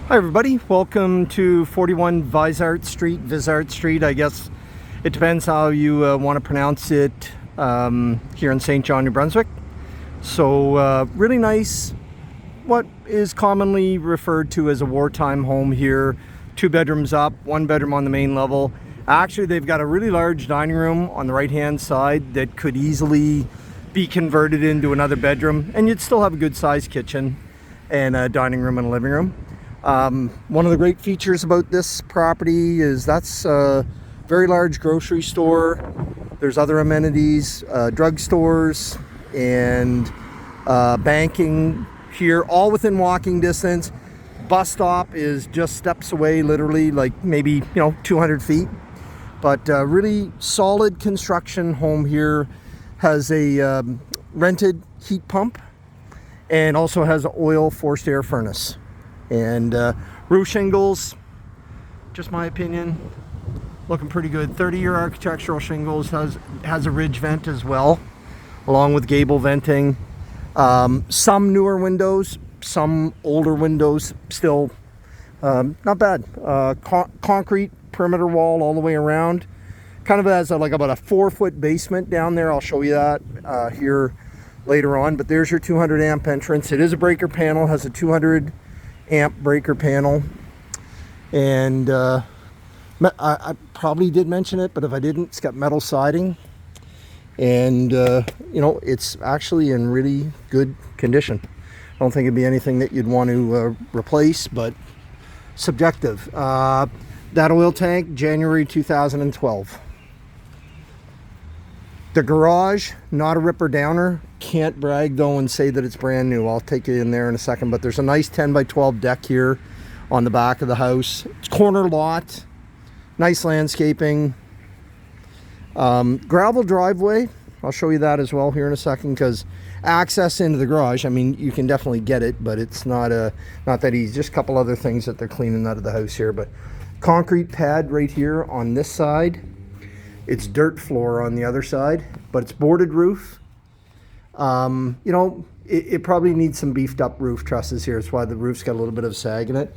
Hi everybody, welcome to 41 visart Street. I guess it depends how you want to pronounce it here in St. John, New Brunswick. So really nice, what is commonly referred to as a wartime home here. 2 bedrooms up, 1 bedroom on the main level. Actually, they've got a really large dining room on the right hand side that could easily be converted into another bedroom, and you'd still have a good sized kitchen and a dining room and a living room. One of the great features about this property is that's a very large grocery store. There's other amenities, drugstores and banking here, all within walking distance. Bus stop is just steps away, literally, like maybe 200 feet. But really solid construction home here. Has a rented heat pump and also has an oil forced air furnace. And roof shingles, just my opinion, looking pretty good. 30-year architectural shingles, has a ridge vent as well, along with gable venting. Some newer windows, some older windows, still not bad. Concrete perimeter wall all the way around. Kind of has about a 4-foot basement down there. I'll show you that here later on. But there's your 200 amp entrance. It is a breaker panel, has a 200 amp breaker panel, and I probably did mention it, but if I didn't, it's got metal siding, and it's actually in really good condition. I don't think it'd be anything that you'd want to replace, but subjective. That oil tank, January 2012. The garage, not a ripper downer. Can't brag though and say that it's brand new. I'll take you in there in a second, but there's a nice 10 by 12 deck here on the back of the house. It's corner lot, nice landscaping, gravel driveway. I'll show you that as well here in a second, because access into the garage, I mean, you can definitely get it, but it's not that easy. Just a couple other things that they're cleaning out of the house here. But concrete pad right here on this side. It's dirt floor on the other side, but it's boarded roof. It probably needs some beefed up roof trusses here. That's why the roof's got a little bit of sag in it.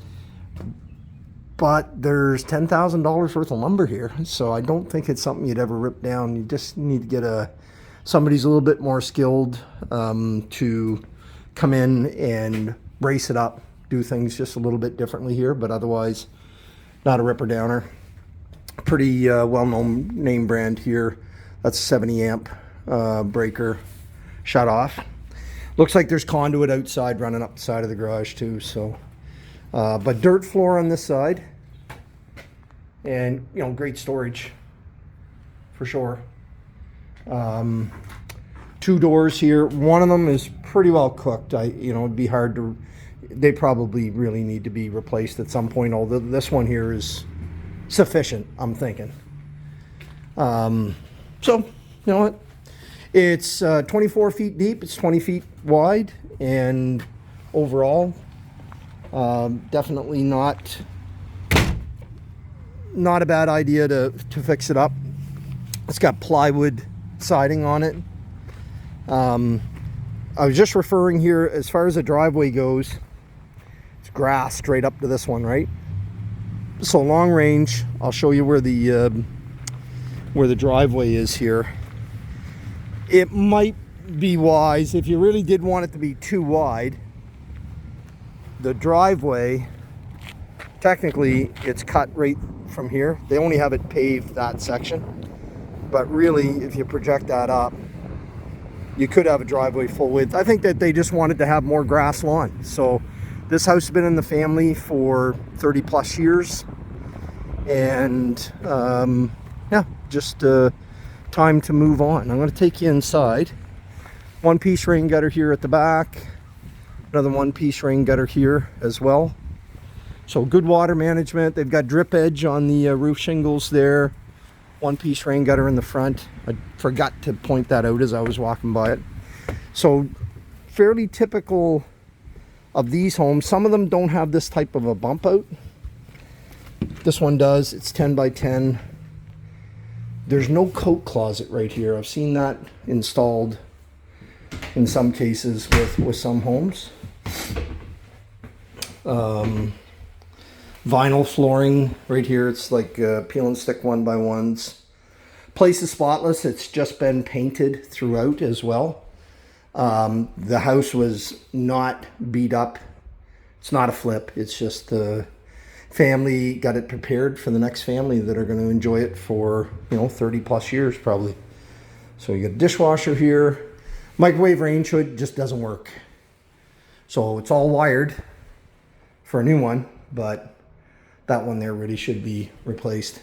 But there's $10,000 worth of lumber here, so I don't think it's something you'd ever rip down. You just need to get somebody's a little bit more skilled to come in and brace it up, do things just a little bit differently here, but otherwise not a ripper downer. Pretty well-known name brand here. That's 70 amp breaker shut off. Looks like there's conduit outside running up the side of the garage too. So but dirt floor on this side, and great storage for sure. 2 doors here. One of them is pretty well cooked. It'd be hard to, they probably really need to be replaced at some point, although this one here is sufficient, I'm thinking. So you know what, it's 24 feet deep, it's 20 feet wide, and overall definitely not a bad idea to fix it up. It's got plywood siding on it. I was just referring here, as far as the driveway goes, it's grass straight up to this one, right? So long range, I'll show you where the driveway is here. It might be wise, if you really did want it to be too wide, the driveway, technically it's cut right from here. They only have it paved that section, but really if you project that up, you could have a driveway full width. I think that they just wanted to have more grass lawn. So this house has been in the family for 30 plus years, and yeah, just time to move on. I'm going to take you inside. 1-piece rain gutter here at the back, another 1-piece rain gutter here as well. So good water management. They've got drip edge on the roof shingles there. 1-piece rain gutter in the front. I forgot to point that out as I was walking by it. So fairly typical of these homes. Some of them don't have this type of a bump out. This one does. It's 10 by 10. There's no coat closet right here. I've seen that installed in some cases with some homes. Vinyl flooring right here. It's like peel and stick 1x1s. Place is spotless. It's just been painted throughout as well. The house was not beat up. It's not a flip. It's just the family got it prepared for the next family that are going to enjoy it for, 30 plus years probably. So you got a dishwasher here. Microwave range hood just doesn't work. So it's all wired for a new one, but that one there really should be replaced.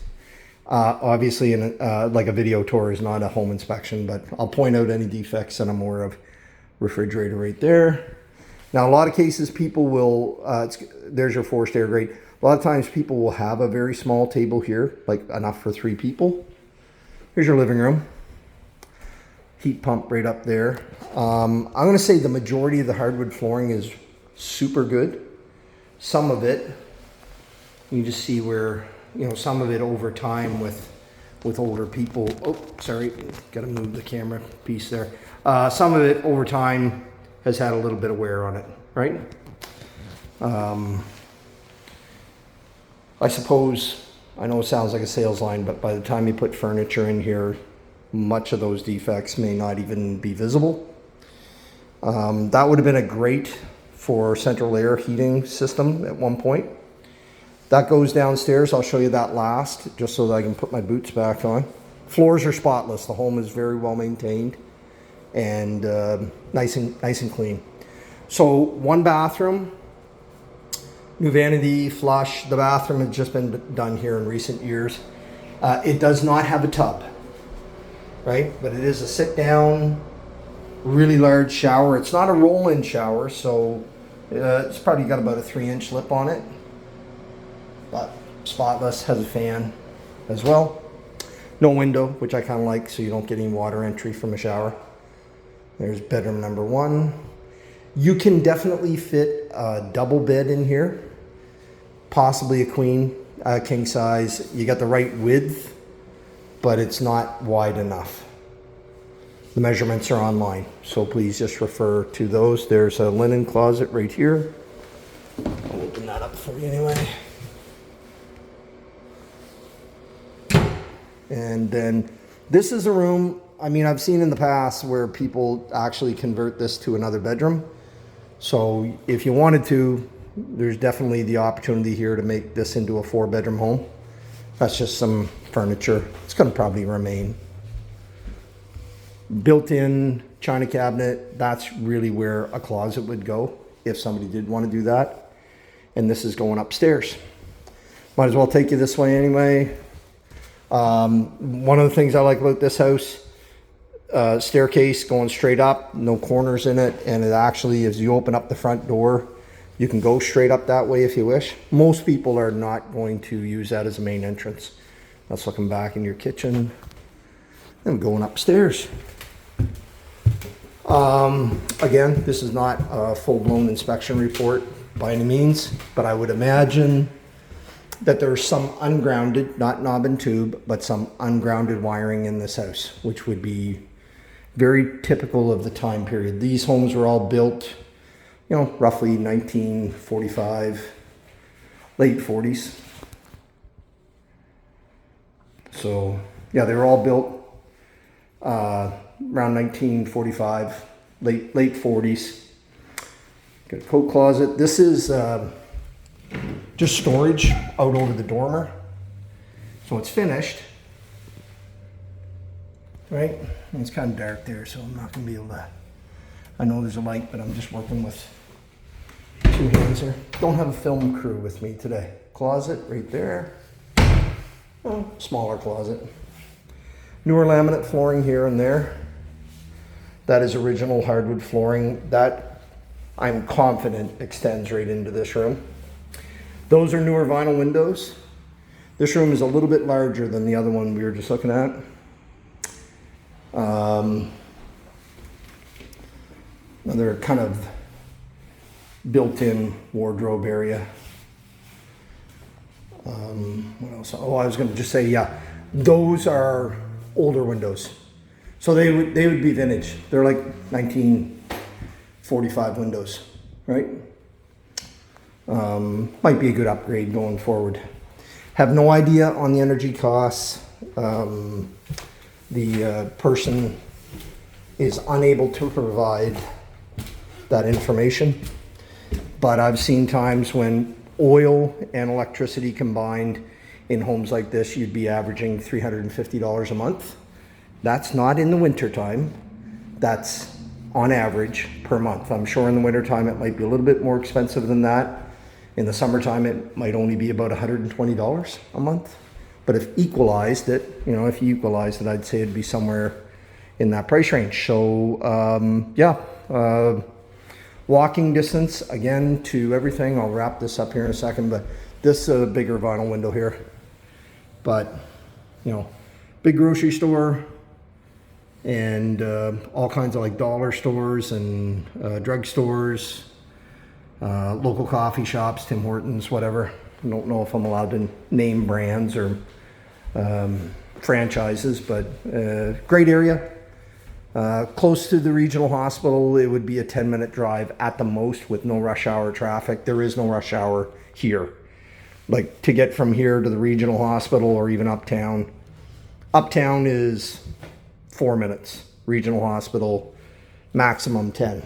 Obviously, like a video tour is not a home inspection, but I'll point out any defects that I'm aware of. Refrigerator right there. Now, a lot of cases people will, there's your forced air grate. A lot of times people will have a very small table here, like enough for 3 people. Here's your living room. Heat pump right up there. I'm going to say the majority of the hardwood flooring is super good. Some of it, you just see where, some of it over time with older people. Oh, sorry, got to move the camera piece there. Some of it over time has had a little bit of wear on it, right? I suppose, I know it sounds like a sales line, but by the time you put furniture in here, much of those defects may not even be visible. That would have been a great for central air heating system at one point. That goes downstairs. I'll show you that last, just so that I can put my boots back on. Floors are spotless. The home is very well maintained and nice and clean. So 1 bathroom, new vanity, flush. The bathroom has just been done here in recent years. It does not have a tub, right? But it is a sit-down, really large shower. It's not a roll-in shower, so it's probably got about a 3-inch lip on it. But spotless, has a fan as well. No window, which I kind of like, so you don't get any water entry from a shower. There's bedroom number 1. You can definitely fit a double bed in here, possibly a queen, king size. You got the right width, but it's not wide enough. The measurements are online, so please just refer to those. There's a linen closet right here. I'll open that up for you anyway. And then this is a room, I mean, I've seen in the past where people actually convert this to another bedroom. So if you wanted to, there's definitely the opportunity here to make this into a 4-bedroom home. That's just some furniture. It's going to probably remain. Built-in china cabinet, that's really where a closet would go if somebody did want to do that. And this is going upstairs. Might as well take you this way anyway. One of the things I like about this house, staircase going straight up, no corners in it, and it actually, as you open up the front door, you can go straight up that way if you wish. Most people are not going to use that as a main entrance. That's looking back in your kitchen and going upstairs. Again, this is not a full-blown inspection report by any means, but I would imagine that there's some ungrounded, not knob and tube, but some ungrounded wiring in this house, which would be very typical of the time period. These homes were all built, roughly 1945, late 40s. So yeah, they were all built around 1945, late 40s. Got a coat closet. This is just storage out over the dormer. So it's finished, right? And it's kind of dark there, so I'm not going to be able to, I know there's a light, but I'm just working with 2 hands here. Don't have a film crew with me today. Closet right there. Oh, smaller closet. Newer laminate flooring here and there. That is original hardwood flooring. That, I'm confident, extends right into this room. Those are newer vinyl windows. This room is a little bit larger than the other one we were just looking at. Another kind of built-in wardrobe area. What else? Oh, I was going to just say, yeah, those are older windows. So they would be vintage. They're like 1945 windows, right? might be a good upgrade going forward. Have no idea on the energy costs. The person is unable to provide that information, but I've seen times when oil and electricity combined in homes like this, you'd be averaging $350 a month. That's not in the winter time. That's on average per month. I'm sure in the winter time it might be a little bit more expensive than that. In the summertime it might only be about $120 a month. But if equalized it, you know, if you equalized it, I'd say it'd be somewhere in that price range. So walking distance again to everything. I'll wrap this up here in a second, but this is a bigger vinyl window here. But you know, big grocery store and all kinds of like dollar stores and drug stores, local coffee shops, Tim Hortons, whatever. I don't know if I'm allowed to name brands or franchises, but great area. Close to the regional hospital. It would be a 10-minute drive at the most with no rush hour traffic. There is no rush hour here. Like to get from here to the regional hospital or even uptown. Uptown is 4 minutes. Regional hospital, maximum 10.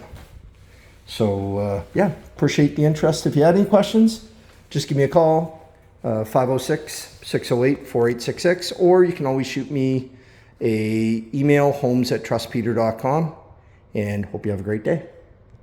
So yeah, appreciate the interest. If you had any questions, just give me a call. 506-608-4866, or you can always shoot me a email, homes@trustpeter.com, and hope you have a great day.